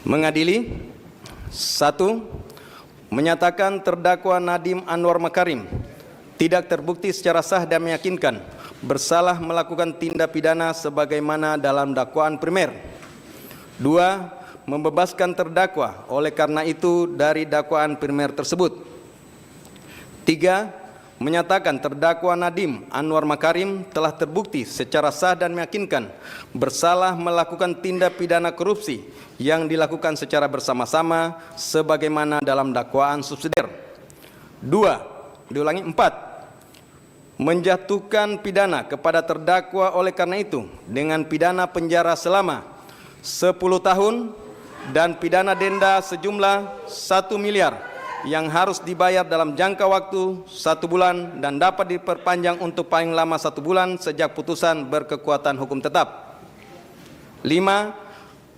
Mengadili. 1. Menyatakan terdakwa Nadiem Anwar Makarim tidak terbukti secara sah dan meyakinkan bersalah melakukan tindak pidana sebagaimana dalam dakwaan primer. 2. Membebaskan terdakwa oleh karena itu dari dakwaan primer tersebut. 3. Menyatakan terdakwa Nadiem Anwar Makarim telah terbukti secara sah dan meyakinkan bersalah melakukan tindak pidana korupsi yang dilakukan secara bersama-sama sebagaimana dalam dakwaan subsidiar. 4. Menjatuhkan pidana kepada terdakwa oleh karena itu dengan pidana penjara selama 10 tahun dan pidana denda sejumlah 1 miliar yang harus dibayar dalam jangka waktu 1 bulan dan dapat diperpanjang untuk paling lama 1 bulan sejak putusan berkekuatan hukum tetap. 5.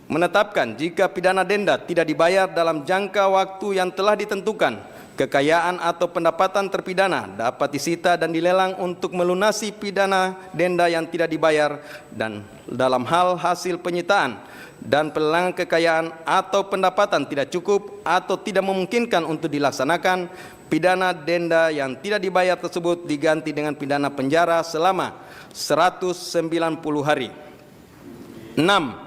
Menetapkan jika pidana denda tidak dibayar dalam jangka waktu yang telah ditentukan, kekayaan atau pendapatan terpidana dapat disita dan dilelang untuk melunasi pidana denda yang tidak dibayar, dan dalam hal hasil penyitaan dan pelelangan kekayaan atau pendapatan tidak cukup atau tidak memungkinkan untuk dilaksanakan, pidana denda yang tidak dibayar tersebut diganti dengan pidana penjara selama 190 hari. 6.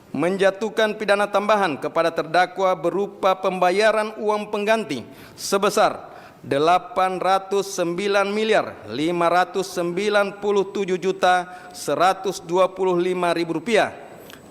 Menjatuhkan pidana tambahan kepada terdakwa berupa pembayaran uang pengganti sebesar 809.597.125.000 rupiah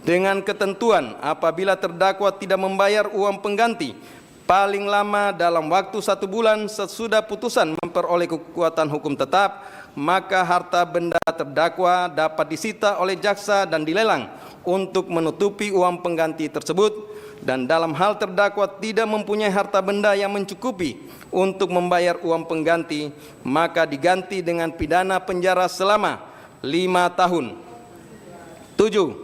dengan ketentuan apabila terdakwa tidak membayar uang pengganti paling lama dalam waktu 1 bulan sesudah putusan memperoleh kekuatan hukum tetap, maka harta benda terdakwa dapat disita oleh jaksa dan dilelang untuk menutupi uang pengganti tersebut, dan dalam hal terdakwa tidak mempunyai harta benda yang mencukupi untuk membayar uang pengganti, maka diganti dengan pidana penjara selama 5 tahun. 7.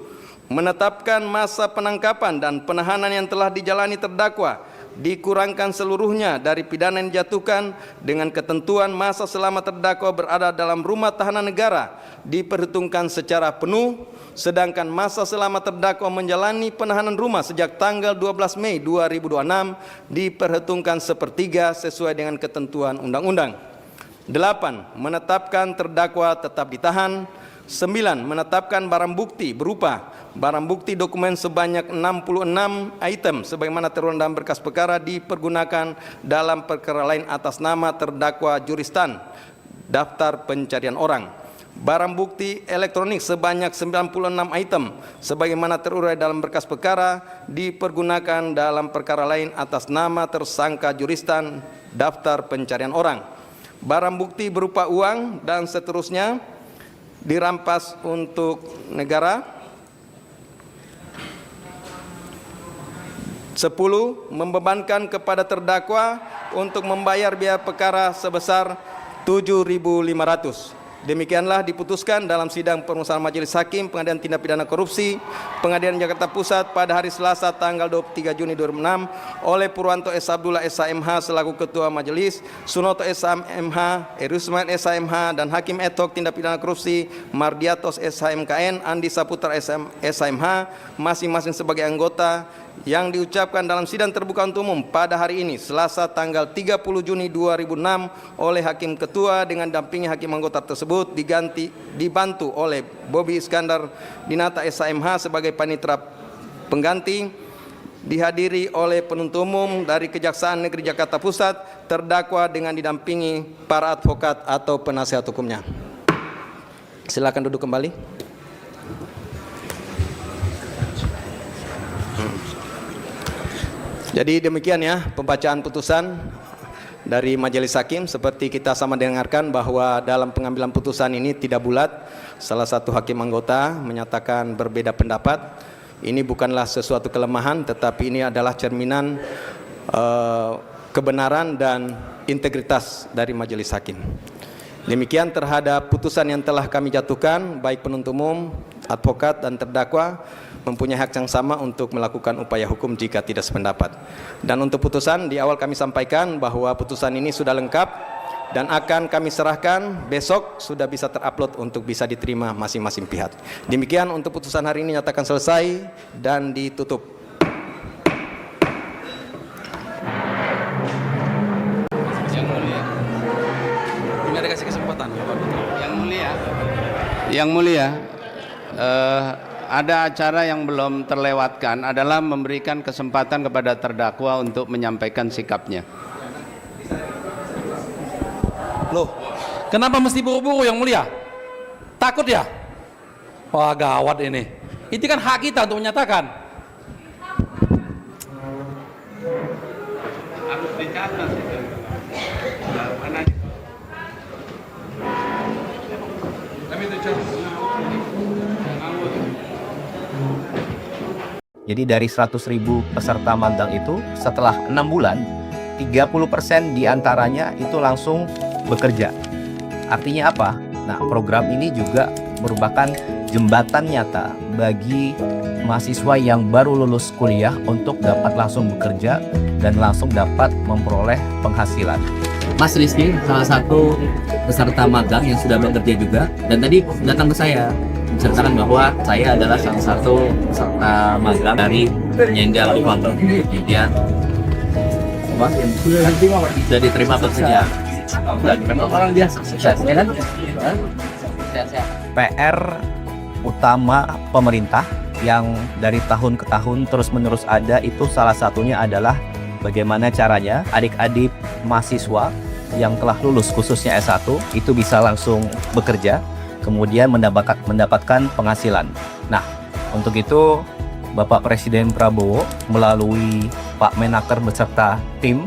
Menetapkan masa penangkapan dan penahanan yang telah dijalani terdakwa dikurangkan seluruhnya dari pidana yang dijatuhkan dengan ketentuan masa selama terdakwa berada dalam rumah tahanan negara diperhitungkan secara penuh, sedangkan masa selama terdakwa menjalani penahanan rumah sejak tanggal 12 Mei 2026 diperhitungkan sepertiga sesuai dengan ketentuan undang-undang. 8. Menetapkan terdakwa tetap ditahan. 9. Menetapkan barang bukti berupa barang bukti dokumen sebanyak 66 item sebagaimana tertuang dalam berkas perkara dipergunakan dalam perkara lain atas nama terdakwa Juristan daftar pencarian orang. Barang bukti elektronik sebanyak 96 item sebagaimana terurai dalam berkas perkara dipergunakan dalam perkara lain atas nama tersangka Juristan daftar pencarian orang. Barang bukti berupa uang dan seterusnya dirampas untuk negara. 10. Membebankan kepada terdakwa untuk membayar biaya perkara sebesar 7.500. Demikianlah diputuskan dalam sidang permulaan Majelis Hakim Pengadilan Tindak Pidana Korupsi Pengadilan Jakarta Pusat pada hari Selasa tanggal 23 Juni 2006 oleh Purwanto S. Abdullah SHMH selaku Ketua Majelis, Sunoto SHMH, Erusman SHMH, dan Hakim ad hoc Tindak Pidana Korupsi Mardiatos SHMKN, Andi Saputra SHMH masing-masing sebagai anggota, yang diucapkan dalam sidang terbuka untuk umum pada hari ini Selasa tanggal 30 Juni 2006 oleh Hakim Ketua dengan dampingi hakim anggota tersebut dibantu oleh Bobi Iskandar Dinata SHMH sebagai panitera pengganti, dihadiri oleh penuntut umum dari Kejaksaan Negeri Jakarta Pusat, terdakwa dengan didampingi para advokat atau penasihat hukumnya. Silakan duduk kembali. Jadi demikian ya pembacaan putusan dari Majelis Hakim. Seperti kita sama dengarkan bahwa dalam pengambilan putusan ini tidak bulat. Salah satu hakim anggota menyatakan berbeda pendapat. Ini bukanlah sesuatu kelemahan, tetapi ini adalah cerminan kebenaran dan integritas dari Majelis Hakim. Demikian terhadap putusan yang telah kami jatuhkan, baik penuntut umum, advokat, dan terdakwa mempunyai hak yang sama untuk melakukan upaya hukum jika tidak sependapat. Dan untuk putusan, di awal kami sampaikan bahwa putusan ini sudah lengkap dan akan kami serahkan besok, sudah bisa terupload untuk bisa diterima masing-masing pihak. Demikian untuk putusan hari ini nyatakan selesai dan ditutup. Yang mulia, ada acara yang belum terlewatkan adalah memberikan kesempatan kepada terdakwa untuk menyampaikan sikapnya. Loh, kenapa mesti buru-buru yang mulia? Takut ya? Wah, gawat ini. Itu kan hak kita untuk menyatakan. Harus dicatat itu. Jadi dari 100.000 peserta magang itu setelah 6 bulan 30% diantaranya itu langsung bekerja. Artinya apa? Nah, program ini juga merupakan jembatan nyata bagi mahasiswa yang baru lulus kuliah untuk dapat langsung bekerja dan langsung dapat memperoleh penghasilan. Mas Rizky, salah satu peserta magang yang sudah bekerja juga, dan tadi datang ke saya menceritakan bahwa saya adalah salah satu peserta magang dari penyangga Livander. Kemudian sudah diterima bekerja. Dan memang orang biasa, ya kan? PR utama pemerintah yang dari tahun ke tahun terus-menerus ada itu salah satunya adalah bagaimana caranya adik-adik mahasiswa yang telah lulus khususnya S1 itu bisa langsung bekerja, kemudian mendapatkan penghasilan. Nah, untuk itu Bapak Presiden Prabowo melalui Pak Menaker beserta tim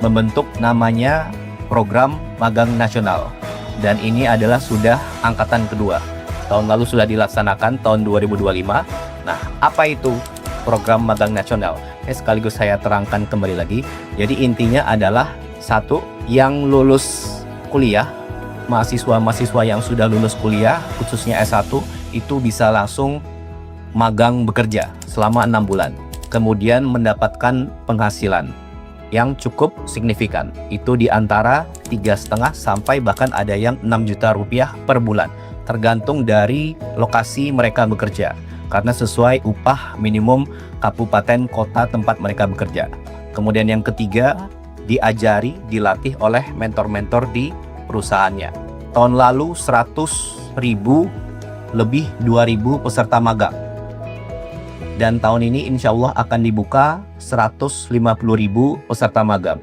membentuk namanya Program Magang Nasional. Dan ini adalah sudah angkatan kedua. Tahun lalu sudah dilaksanakan tahun 2025. Nah, apa itu Program Magang Nasional? Sekaligus saya terangkan kembali lagi. Jadi intinya adalah satu, yang lulus kuliah, mahasiswa-mahasiswa yang sudah lulus kuliah, khususnya S1, itu bisa langsung magang bekerja selama 6 bulan. Kemudian mendapatkan penghasilan yang cukup signifikan. Itu di antara 3,5 sampai bahkan ada yang 6 juta rupiah per bulan. Tergantung dari lokasi mereka bekerja. Karena sesuai upah minimum kabupaten kota tempat mereka bekerja. Kemudian yang ketiga, diajari, dilatih oleh mentor-mentor di perusahaannya. Tahun lalu 100.000 lebih 2.000 peserta magang. Dan tahun ini insya Allah akan dibuka 150.000 peserta magang.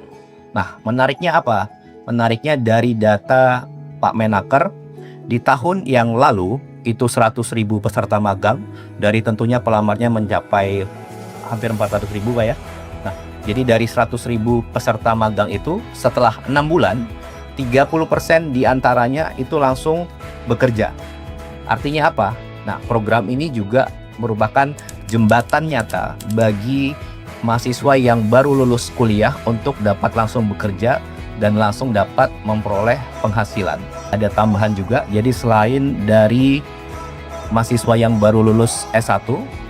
Nah, menariknya apa? Menariknya dari data Pak Menaker, di tahun yang lalu itu 100.000 peserta magang, dari tentunya pelamarnya mencapai hampir 400.000 Pak ya. Nah, jadi dari 100.000 peserta magang itu setelah 6 bulan 30% diantaranya itu langsung bekerja. Artinya apa? Nah, program ini juga merupakan jembatan nyata bagi mahasiswa yang baru lulus kuliah untuk dapat langsung bekerja dan langsung dapat memperoleh penghasilan. Ada tambahan juga, jadi selain dari mahasiswa yang baru lulus S1,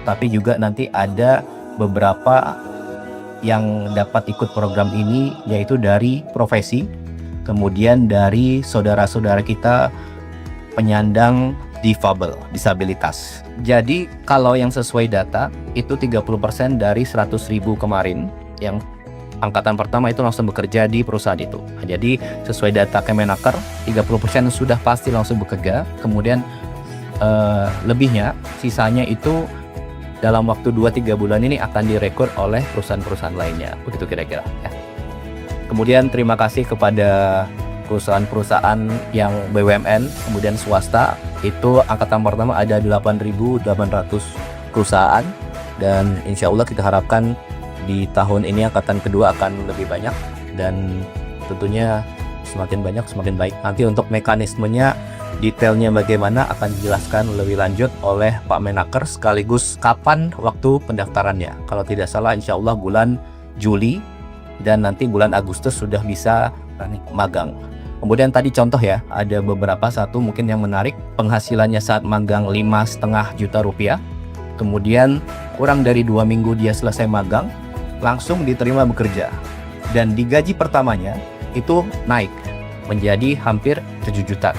tapi juga nanti ada beberapa yang dapat ikut program ini, yaitu dari profesi, kemudian dari saudara-saudara kita penyandang disabilitas. Jadi kalau yang sesuai data itu 30% dari 100.000 kemarin yang angkatan pertama itu langsung bekerja di perusahaan itu. Jadi sesuai data Kemenaker 30% sudah pasti langsung bekerja, kemudian lebihnya sisanya itu dalam waktu 2-3 bulan ini akan direkrut oleh perusahaan-perusahaan lainnya. Begitu kira-kira ya. Kemudian terima kasih kepada perusahaan-perusahaan yang BUMN, kemudian swasta, itu angkatan pertama ada 8.800 perusahaan, dan insya Allah kita harapkan di tahun ini angkatan kedua akan lebih banyak, dan tentunya semakin banyak semakin baik. Nanti untuk mekanismenya, detailnya bagaimana akan dijelaskan lebih lanjut oleh Pak Menaker, sekaligus kapan waktu pendaftarannya. Kalau tidak salah insya Allah bulan Juli, dan nanti bulan Agustus sudah bisa magang. Kemudian tadi contoh ya, ada beberapa, satu mungkin yang menarik, penghasilannya saat magang 5,5 juta rupiah, kemudian kurang dari 2 minggu dia selesai magang, langsung diterima bekerja, dan di gaji pertamanya itu naik menjadi hampir 7 juta.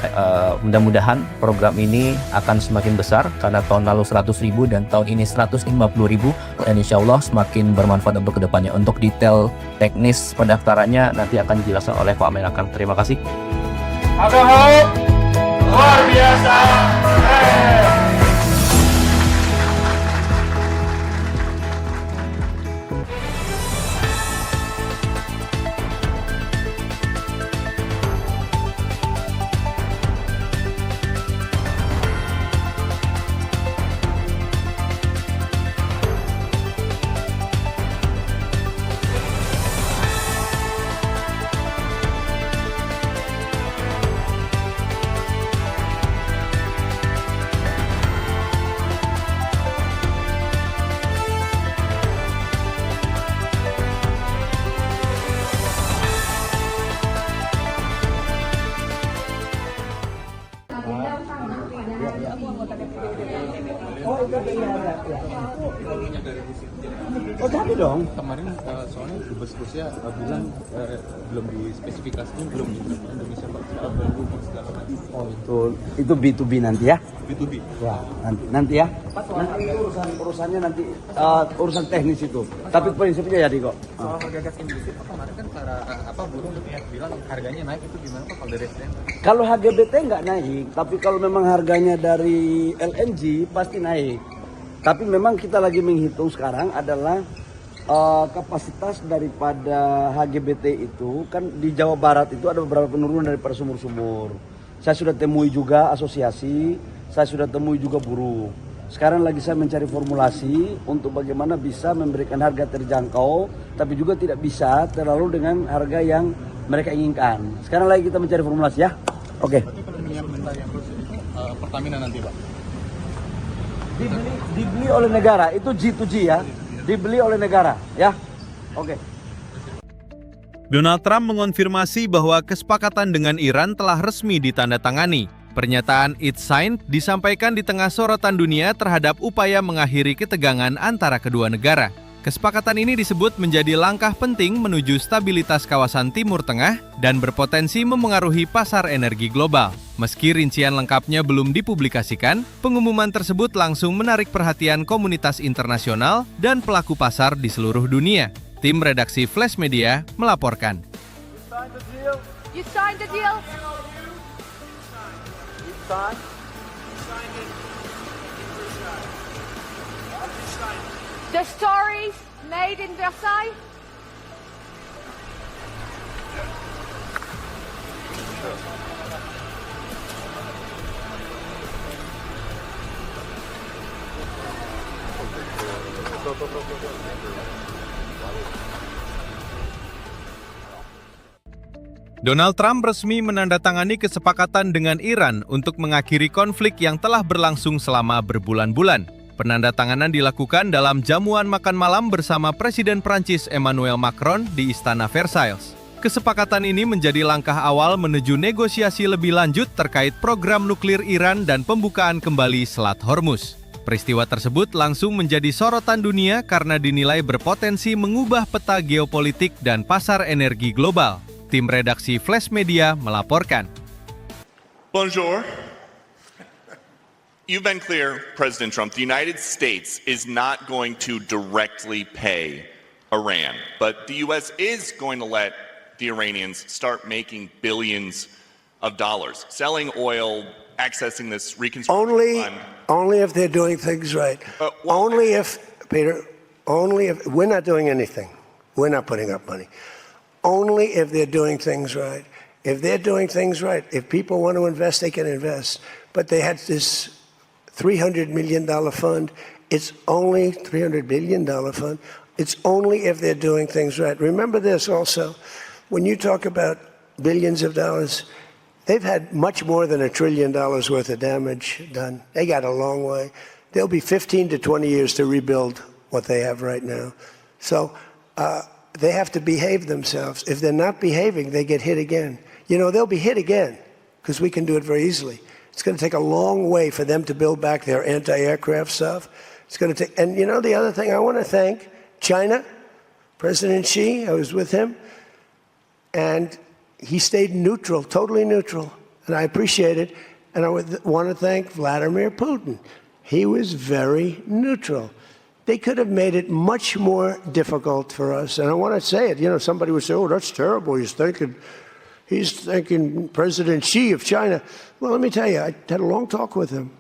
Mudah-mudahan program ini akan semakin besar, karena tahun lalu 100.000 dan tahun ini 150.000, dan insya Allah semakin bermanfaat untuk kedepannya. Untuk detail teknis pendaftarannya nanti akan dijelaskan oleh Pak Menaker. Terima kasih. Luar biasa. Oh jadi dong. Kemarin soalnya Dubes Rusia bilang belum dispesifikasikan belum di Indonesia Pak soal value segala macam. Oh itu B2B nanti ya? B2B. Ya nanti ya. Nanti urusannya nanti urusan teknis itu. Tapi prinsipnya jadi kok. Soal harga gas industri Pak, kemarin kan para buruh bilang harganya naik, itu gimana Pak kalau dari SDM? Kalau HGBT nggak naik, tapi kalau memang harganya dari LNG pasti naik. Tapi memang kita lagi menghitung sekarang adalah kapasitas daripada HGBT itu kan di Jawa Barat itu ada beberapa penurunan daripada sumur-sumur. Saya sudah temui juga asosiasi, saya sudah temui juga buruh. Sekarang lagi saya mencari formulasi untuk bagaimana bisa memberikan harga terjangkau, tapi juga tidak bisa terlalu dengan harga yang mereka inginkan. Sekarang lagi kita mencari formulasi ya. Oke. Berarti kalau minyak mentah yang Rusia ini Pertamina nanti Pak? Dibeli oleh negara, itu G2G ya. Dibeli oleh negara ya. Oke. Donald Trump mengonfirmasi bahwa kesepakatan dengan Iran telah resmi ditandatangani. Pernyataan "It's signed" disampaikan di tengah sorotan dunia terhadap upaya mengakhiri ketegangan antara kedua negara. Kesepakatan ini disebut menjadi langkah penting menuju stabilitas kawasan Timur Tengah dan berpotensi memengaruhi pasar energi global. Meski rincian lengkapnya belum dipublikasikan, pengumuman tersebut langsung menarik perhatian komunitas internasional dan pelaku pasar di seluruh dunia. Tim redaksi Flash Media melaporkan. You signed the deal? The stories made in Versailles? Donald Trump resmi menandatangani kesepakatan dengan Iran untuk mengakhiri konflik yang telah berlangsung selama berbulan-bulan. Penandatanganan dilakukan dalam jamuan makan malam bersama Presiden Prancis Emmanuel Macron di Istana Versailles. Kesepakatan ini menjadi langkah awal menuju negosiasi lebih lanjut terkait program nuklir Iran dan pembukaan kembali Selat Hormuz. Peristiwa tersebut langsung menjadi sorotan dunia karena dinilai berpotensi mengubah peta geopolitik dan pasar energi global. Tim redaksi Flash Media melaporkan. Bonjour. You've been clear, President Trump, the United States is not going to directly pay Iran, but the U.S. is going to let the Iranians start making billions of dollars, selling oil, accessing this reconstruction fund. Only if they're doing things right. Only if, Peter, only if, we're not doing anything. We're not putting up money. Only if they're doing things right. If they're doing things right, if people want to invest, they can invest. But they had this $300 million fund. It's only $300 billion fund. It's only if they're doing things right. Remember this also. When you talk about billions of dollars, they've had much more than $1 trillion worth of damage done. They got a long way. There'll be 15 to 20 years to rebuild what they have right now. So they have to behave themselves. If they're not behaving, they get hit again. You know, they'll be hit again because we can do it very easily. It's going to take a long way for them to build back their anti-aircraft stuff. It's going to take, and you know, the other thing I want to thank China, President Xi, I was with him, and he stayed neutral, totally neutral, and I appreciate it. And I want to thank Vladimir Putin. He was very neutral. They could have made it much more difficult for us. And I want to say it, you know, somebody would say, oh, that's terrible. He's thanking President Xi of China. Well, let me tell you, I had a long talk with him.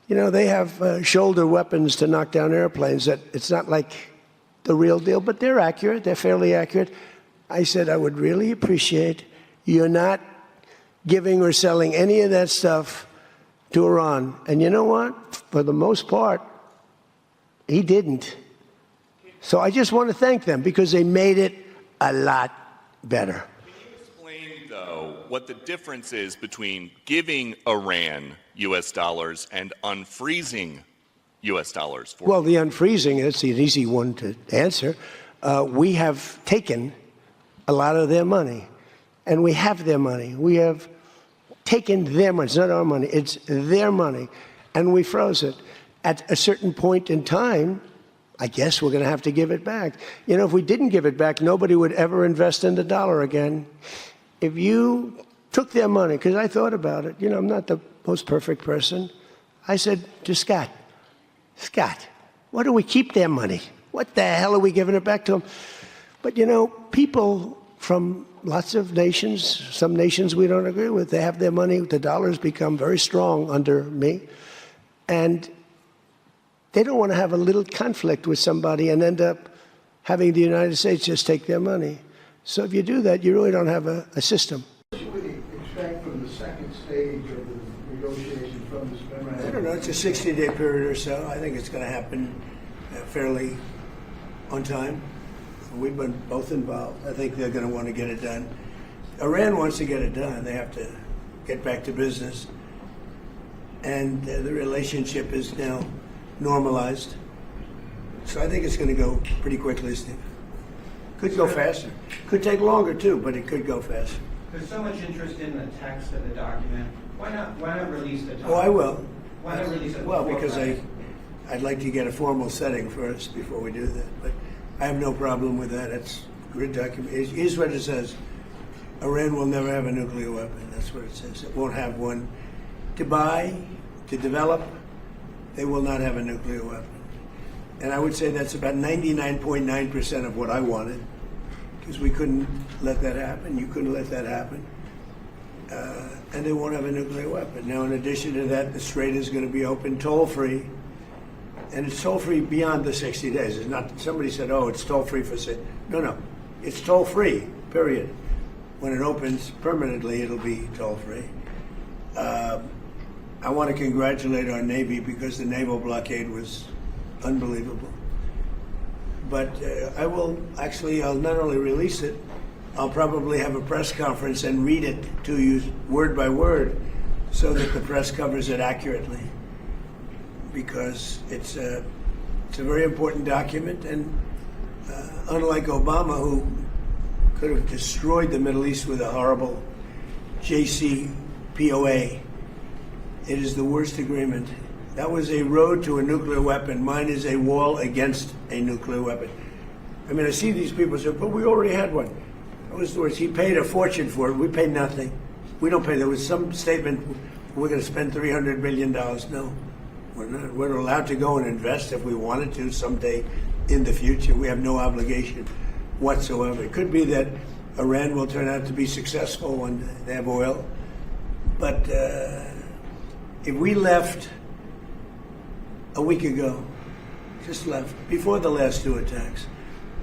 You know, they have shoulder weapons to knock down airplanes that it's not like the real deal, but they're accurate. They're fairly accurate. I said, I would really appreciate you're not giving or selling any of that stuff to Iran. And you know what? For the most part, he didn't. So I just want to thank them because they made it a lot better. Can you explain, though, what the difference is between giving Iran U.S. dollars and unfreezing U.S. dollars? Well, the unfreezing, that's an easy one to answer. We have taken a lot of their money, and we have their money. We have taken their money. It's not our money. It's their money, and we froze it. At a certain point in time, I guess we're going to have to give it back. You know, if we didn't give it back, nobody would ever invest in the dollar again. If you took their money, because I thought about it, you know, I'm not the most perfect person. I said to Scott, why do we keep their money? What the hell are we giving it back to them? But, you know, people from lots of nations, some nations we don't agree with, they have their money. The dollar's become very strong under me. And they don't want to have a little conflict with somebody and end up having the United States just take their money. So if you do that, you really don't have a system. What should we expect from the second stage of the negotiation from this memorandum? I don't know. It's a 60-day period or so. I think it's going to happen fairly on time. We've been both involved. I think they're going to want to get it done. Iran wants to get it done. They have to get back to business. And the relationship is now normalized. So I think it's going to go pretty quickly, Steve. Could go faster. Could take longer, too, but it could go faster. There's so much interest in the text of the document. Why not release the document? Oh, I will. Why not release it? Well, because I'd like to get a formal setting first before we do that. But I have no problem with that. It's a good document. Here's what it says. Iran will never have a nuclear weapon. That's what it says. It won't have one. To buy, to develop, they will not have a nuclear weapon. And I would say that's about 99.9% of what I wanted, because we couldn't let that happen. You couldn't let that happen. And they won't have a nuclear weapon. Now, in addition to that, the Strait is going to be open toll-free. And it's toll-free beyond the 60 days. It's not, somebody said, oh, it's toll-free for 6. No. It's toll-free, period. When it opens permanently, it'll be toll-free. I want to congratulate our Navy because the naval blockade was unbelievable. But I'll not only release it, I'll probably have a press conference and read it to you word by word so that the press covers it accurately. Because it's a very important document, and unlike Obama, who could have destroyed the Middle East with a horrible JCPOA, it is the worst agreement. That was a road to a nuclear weapon. Mine is a wall against a nuclear weapon. I mean, I see these people say, but we already had one. That was the worst. He paid a fortune for it. We paid nothing. We don't pay. There was some statement, we're going to spend $300 billion. No, we're not. We're allowed to go and invest if we wanted to someday in the future. We have no obligation whatsoever. It could be that Iran will turn out to be successful when they have oil. But if we left a week ago, just left, before the last two attacks,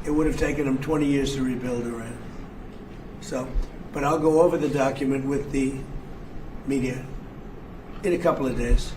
it would have taken them 20 years to rebuild Iran. So, but I'll go over the document with the media in a couple of days.